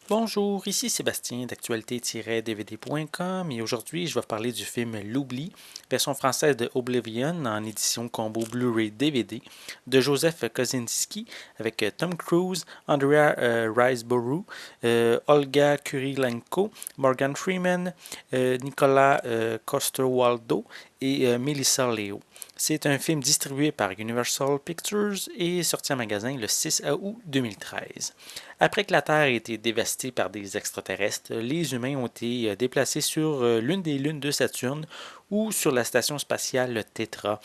Bonjour, ici Sébastien d'actualité-dvd.com et aujourd'hui je vais parler du film L'Oubli, version française de Oblivion en édition combo Blu-ray DVD de Joseph Kosinski avec Tom Cruise, Andrea Riseborough, Olga Kurilenko, Morgan Freeman, Nicolas Coster-Waldau et Melissa Leo. C'est un film distribué par Universal Pictures et sorti en magasin le 6 août 2013. Après que la Terre ait été dévastée par des extraterrestres, les humains ont été déplacés sur l'une des lunes de Saturne ou sur la station spatiale Tetra.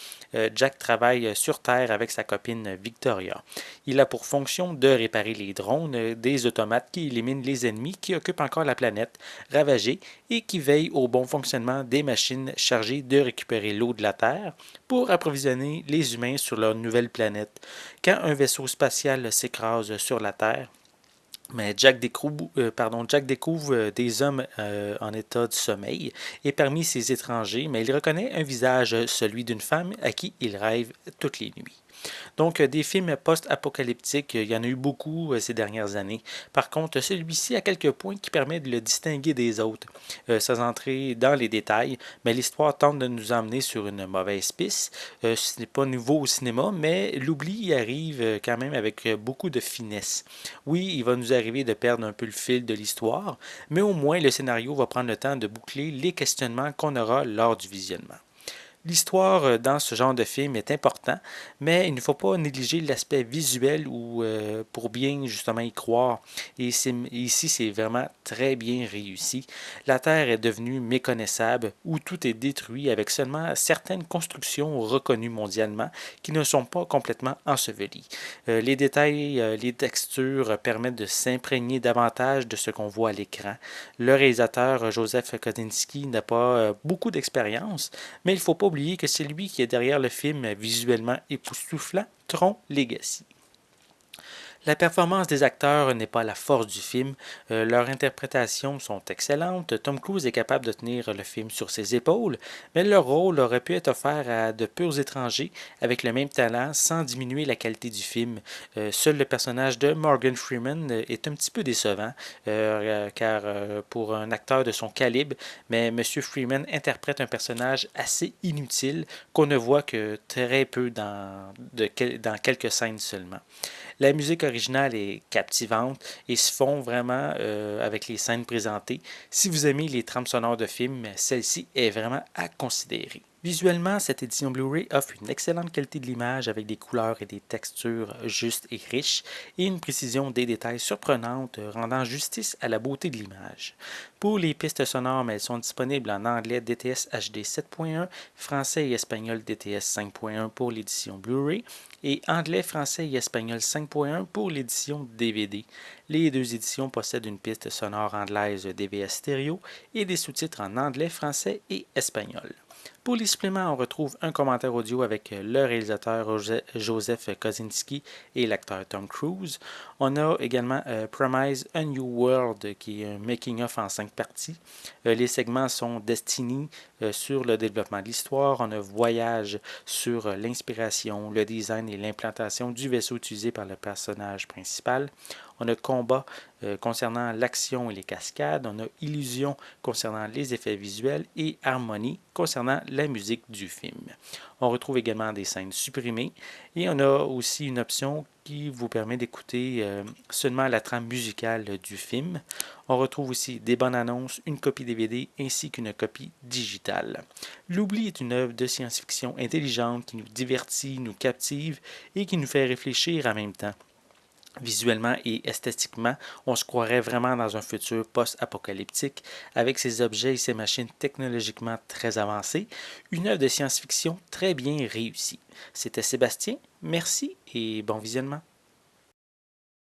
Jack travaille sur Terre avec sa copine Victoria. Il a pour fonction de réparer les drones, des automates qui éliminent les ennemis qui occupent encore la planète ravagée et qui veillent au bon fonctionnement des machines chargées de récupérer l'eau de la Terre pour approvisionner les humains sur leur nouvelle planète. Quand un vaisseau spatial s'écrase sur la Terre, mais Jack découvre des hommes en état de sommeil et parmi ces étrangers, mais il reconnaît un visage, celui d'une femme à qui il rêve toutes les nuits. Donc, des films post-apocalyptiques, il y en a eu beaucoup ces dernières années. Par contre, celui-ci a quelques points qui permettent de le distinguer des autres. Sans entrer dans les détails, mais l'histoire tente de nous emmener sur une mauvaise piste. Ce n'est pas nouveau au cinéma, mais l'oubli y arrive quand même avec beaucoup de finesse. Oui, il va nous arriver de perdre un peu le fil de l'histoire, mais au moins le scénario va prendre le temps de boucler les questionnements qu'on aura lors du visionnement. L'histoire dans ce genre de film est important, mais il ne faut pas négliger l'aspect visuel ou pour bien justement y croire. Et ici, c'est vraiment très bien réussi. La Terre est devenue méconnaissable, où tout est détruit avec seulement certaines constructions reconnues mondialement qui ne sont pas complètement ensevelies. Les détails, les textures permettent de s'imprégner davantage de ce qu'on voit à l'écran. Le réalisateur Joseph Kosinski n'a pas beaucoup d'expérience, mais il ne faut pas oublier que c'est lui qui est derrière le film visuellement époustouflant Tron Legacy. La performance des acteurs n'est pas la force du film. Leurs interprétations sont excellentes. Tom Cruise est capable de tenir le film sur ses épaules, mais leur rôle aurait pu être offert à de purs étrangers avec le même talent sans diminuer la qualité du film. Seul le personnage de Morgan Freeman est un petit peu décevant, car pour un acteur de son calibre, mais M. Freeman interprète un personnage assez inutile qu'on ne voit que très peu dans quelques scènes seulement. La musique originale est captivante et se fond vraiment avec les scènes présentées. Si vous aimez les trames sonores de films, celle-ci est vraiment à considérer. Visuellement, cette édition Blu-ray offre une excellente qualité de l'image avec des couleurs et des textures justes et riches et une précision des détails surprenante rendant justice à la beauté de l'image. Pour les pistes sonores, elles sont disponibles en anglais DTS HD 7.1, français et espagnol DTS 5.1 pour l'édition Blu-ray et anglais, français et espagnol 5.1 pour l'édition DVD. Les deux éditions possèdent une piste sonore anglaise DVS stéréo et des sous-titres en anglais, français et espagnol. Pour les suppléments, on retrouve un commentaire audio avec le réalisateur Joseph Kosinski et l'acteur Tom Cruise. On a également Promise a New World, qui est un making-of en 5 parties. Les segments sont Destiny sur le développement de l'histoire. On a Voyage sur l'inspiration, le design et l'implantation du vaisseau utilisé par le personnage principal. On a Combat concernant l'action et les cascades. On a Illusion concernant les effets visuels et Harmonie concernant la musique du film. On retrouve également des scènes supprimées et on a aussi une option qui vous permet d'écouter seulement la trame musicale du film. On retrouve aussi des bonnes annonces, une copie DVD ainsi qu'une copie digitale. L'Oubli est une œuvre de science-fiction intelligente qui nous divertit, nous captive et qui nous fait réfléchir en même temps. Visuellement et esthétiquement, on se croirait vraiment dans un futur post-apocalyptique avec ses objets et ses machines technologiquement très avancées, une œuvre de science-fiction très bien réussie. C'était Sébastien, merci et bon visionnement.